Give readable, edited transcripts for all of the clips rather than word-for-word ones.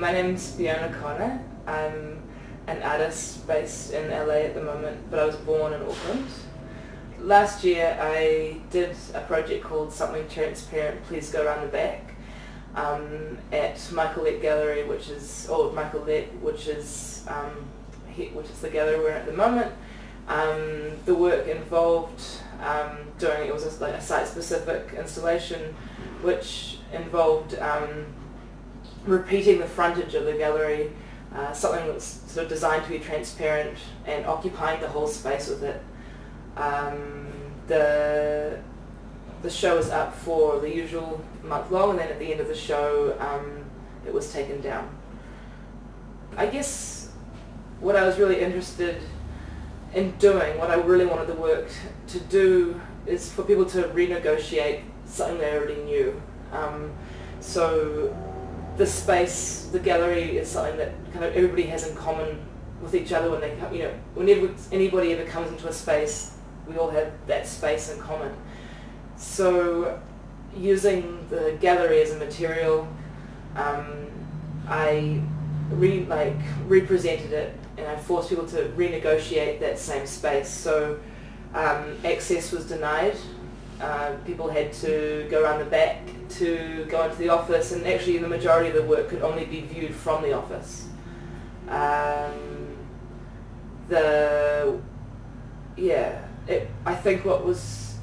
My name's Fiona Connor. I'm an artist based in LA at the moment, but I was born in Auckland. Last year I did a project called Something Transparent, Please Go Around the Back at Michael Lett Gallery, which is the gallery we're in at the moment. The work involved it was like a site-specific installation, which involved repeating the frontage of the gallery, something that's sort of designed to be transparent and occupying the whole space with it. The show was up for the usual month long, and then at the end of the show it was taken down. I guess what I was really interested in doing, what I really wanted the work to do, is for people to renegotiate something they already knew. So the space, the gallery, is something that kind of everybody has in common with each other when they come. You know, whenever anybody ever comes into a space, we all have that space in common. So using the gallery as a material, I represented it, and I forced people to renegotiate that same space. So access was denied. People had to go around the back to go into the office, and actually the majority of the work could only be viewed from the office. I think what was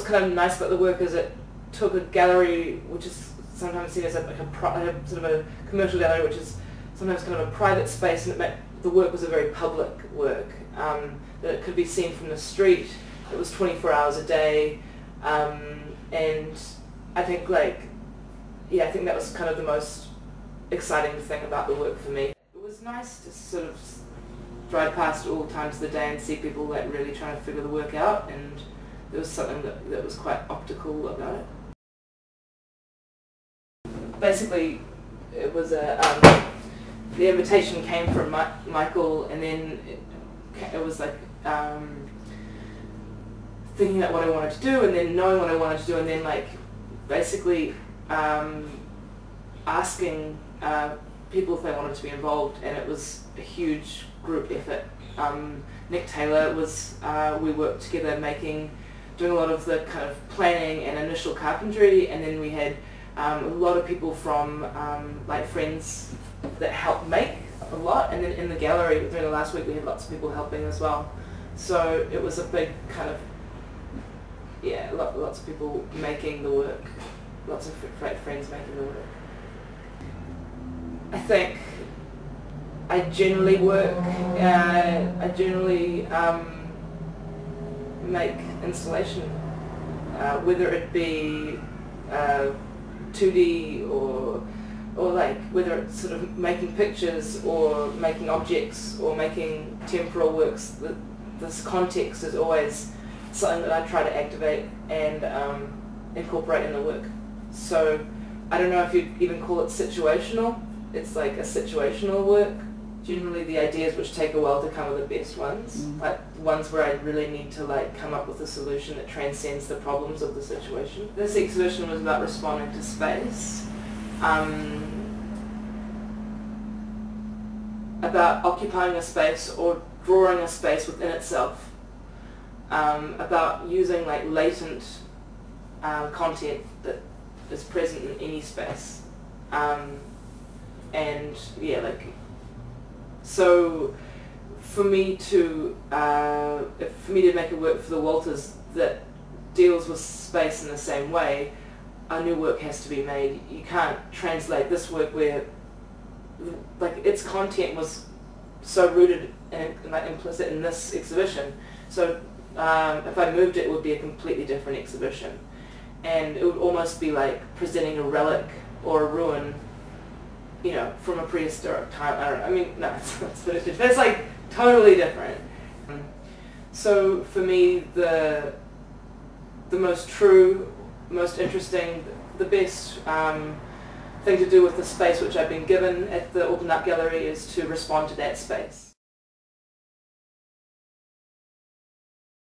kind of nice about the work is it took a gallery, which is sometimes seen as sort of a commercial gallery, which is sometimes kind of a private space, and the work was a very public work, that it could be seen from the street. It was 24 hours a day, and I think I think that was kind of the most exciting thing about the work for me. It was nice to sort of drive past all times of the day and see people really trying to figure the work out, and there was something that was quite optical about it. Basically, it was the invitation came from Michael, and then it was like thinking about what I wanted to do, and then knowing what I wanted to do, and then basically asking people if they wanted to be involved, and it was a huge group effort. Nick Taylor was, we worked together doing a lot of the kind of planning and initial carpentry, and then we had a lot of people from friends that helped make a lot, and then in the gallery during the last week we had lots of people helping as well. So it was a big kind of, lots of people making the work, lots of friends making the work. I think I generally make installation, whether it be 2D or whether it's sort of making pictures or making objects or making temporal works. This context is always something that I try to activate and incorporate in the work. So I don't know if you'd even call it situational. It's like a situational work. Generally the ideas which take a while to come are the best ones, like ones where I really need to come up with a solution that transcends the problems of the situation. This exhibition was about responding to space, about occupying a space or drawing a space within itself, about using latent content that is present in any space, so for me to make a work for the Walters that deals with space in the same way, a new work has to be made. You can't translate this work where its content was so rooted and implicit in this exhibition. So if I moved it, it would be a completely different exhibition, and it would almost be like presenting a relic or a ruin, from a prehistoric time. I don't know. I mean, no, that's totally different. So for me, the most true, most interesting, the best thing to do with the space which I've been given at the Auckland Art Gallery is to respond to that space.